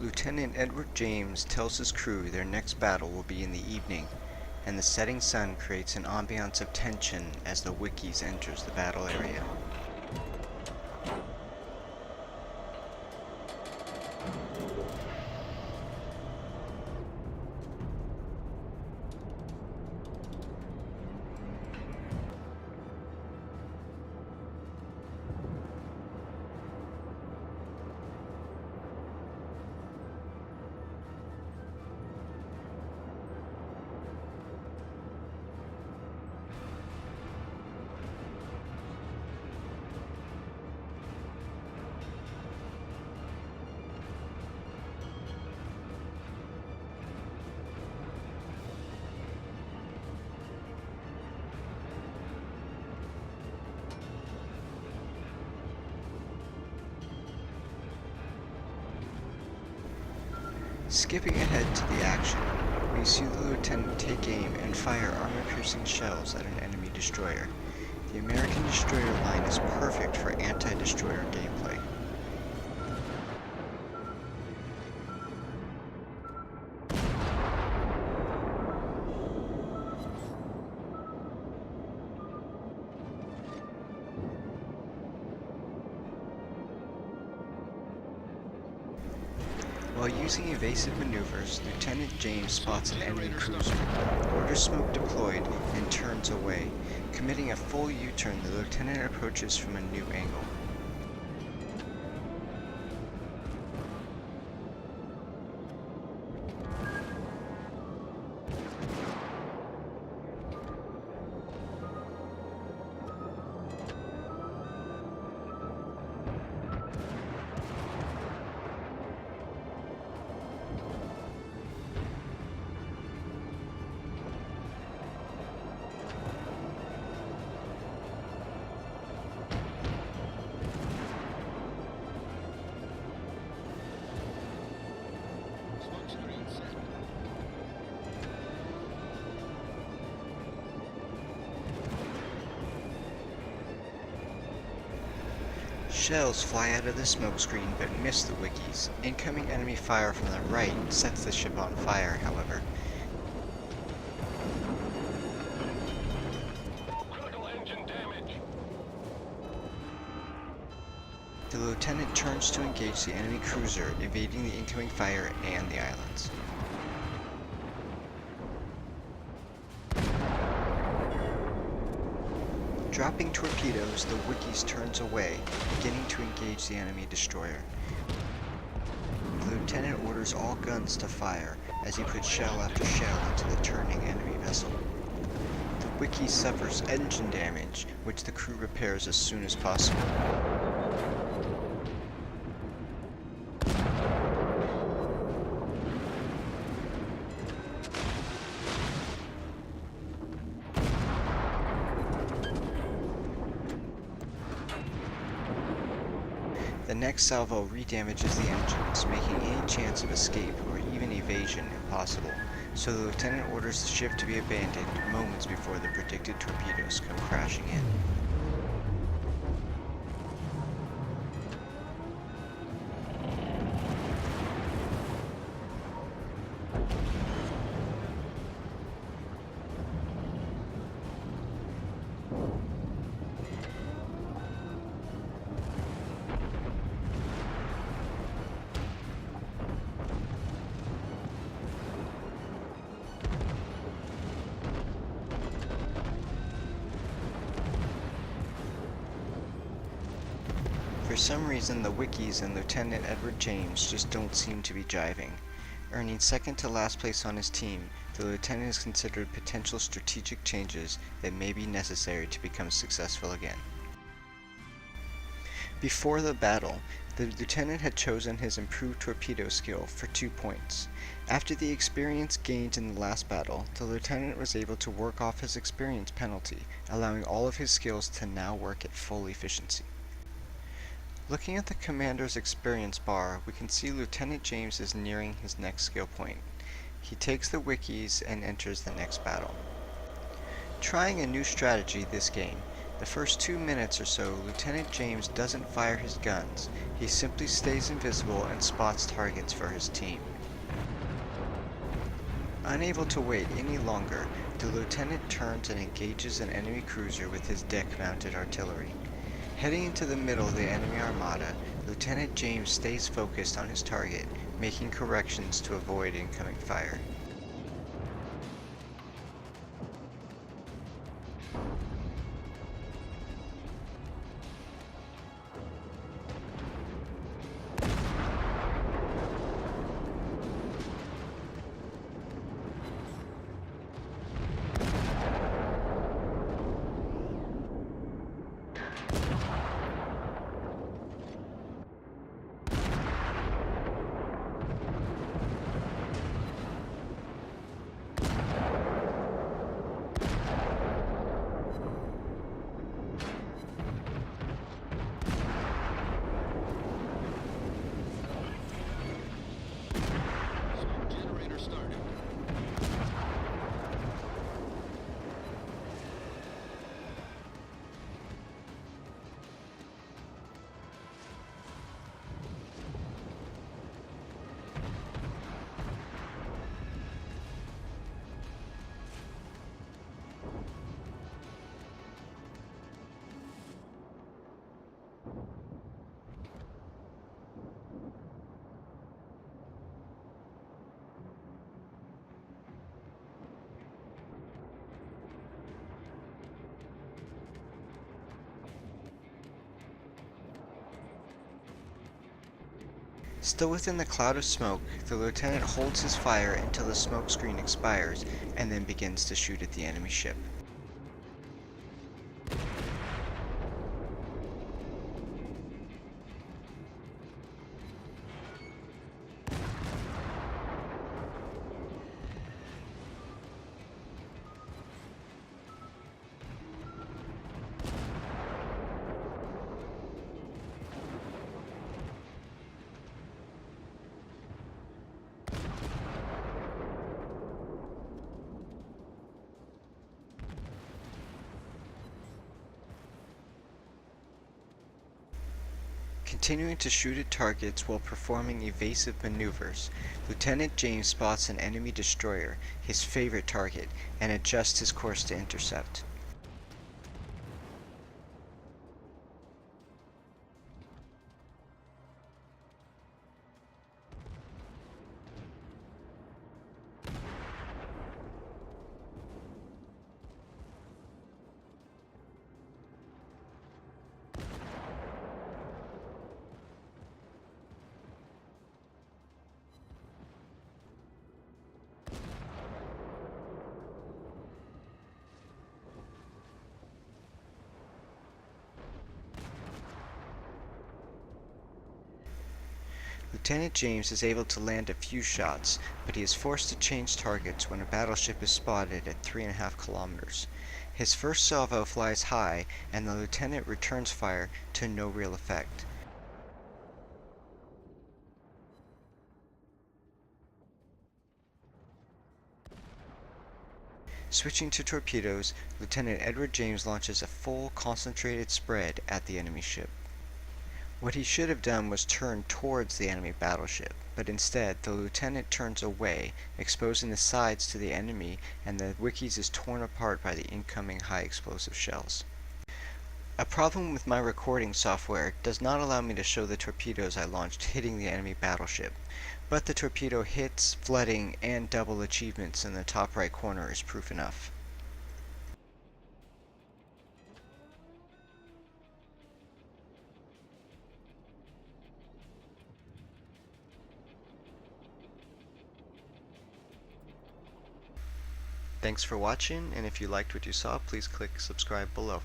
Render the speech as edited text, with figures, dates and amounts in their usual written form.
Lieutenant Edward James tells his crew their next battle will be in the evening, and the setting sun creates an ambiance of tension as the Wickes enters the battle area. Skipping ahead to the action, we see the lieutenant take aim and fire armor-piercing shells at an enemy destroyer. The American destroyer line is perfect for anti-destroyer gameplay. While using evasive maneuvers, Lieutenant James spots an enemy cruiser, orders smoke deployed, and turns away. Committing a full U-turn, the lieutenant approaches from a new angle. Shells fly out of the smokescreen but miss the Wickes. Incoming enemy fire from the right sets the ship on fire, however. Critical engine damage. The lieutenant turns to engage the enemy cruiser, evading the incoming fire and the islands. Dropping torpedoes, the Wickes turns away, beginning to engage the enemy destroyer. The lieutenant orders all guns to fire as he puts shell after shell into the turning enemy vessel. The Wickes suffers engine damage, which the crew repairs as soon as possible. The next salvo redamages the engines, making any chance of escape or even evasion impossible, so the lieutenant orders the ship to be abandoned moments before the predicted torpedoes come crashing in. For some reason, the Wickes and Lieutenant Edward James just don't seem to be jiving. Earning second to last place on his team, the lieutenant has considered potential strategic changes that may be necessary to become successful again. Before the battle, the lieutenant had chosen his improved torpedo skill for 2 points. After the experience gained in the last battle, the lieutenant was able to work off his experience penalty, allowing all of his skills to now work at full efficiency. Looking at the commander's experience bar, we can see Lieutenant James is nearing his next skill point. He takes the Wickes and enters the next battle. Trying a new strategy this game, The first 2 minutes or so, Lieutenant James doesn't fire his guns. He simply stays invisible and spots targets for his team. Unable to wait any longer, the lieutenant turns and engages an enemy cruiser with his deck-mounted artillery. Heading into the middle of the enemy armada, Lieutenant James stays focused on his target, making corrections to avoid incoming fire. Generator started. Still within the cloud of smoke, the lieutenant holds his fire until the smoke screen expires, and then begins to shoot at the enemy ship. Continuing to shoot at targets while performing evasive maneuvers, Lieutenant James spots an enemy destroyer, his favorite target, and adjusts his course to intercept. Lieutenant James is able to land a few shots, but he is forced to change targets when a battleship is spotted at 3.5 kilometers. His first salvo flies high, and the lieutenant returns fire to no real effect. Switching to torpedoes, Lieutenant Edward James launches a full concentrated spread at the enemy ship. What he should have done was turn towards the enemy battleship, but instead the lieutenant turns away, exposing the sides to the enemy, and the Wickes is torn apart by the incoming high explosive shells. A problem with my recording software does not allow me to show the torpedoes I launched hitting the enemy battleship, but the torpedo hits, flooding, and double achievements in the top right corner is proof enough. Thanks for watching, and if you liked what you saw, please click subscribe below.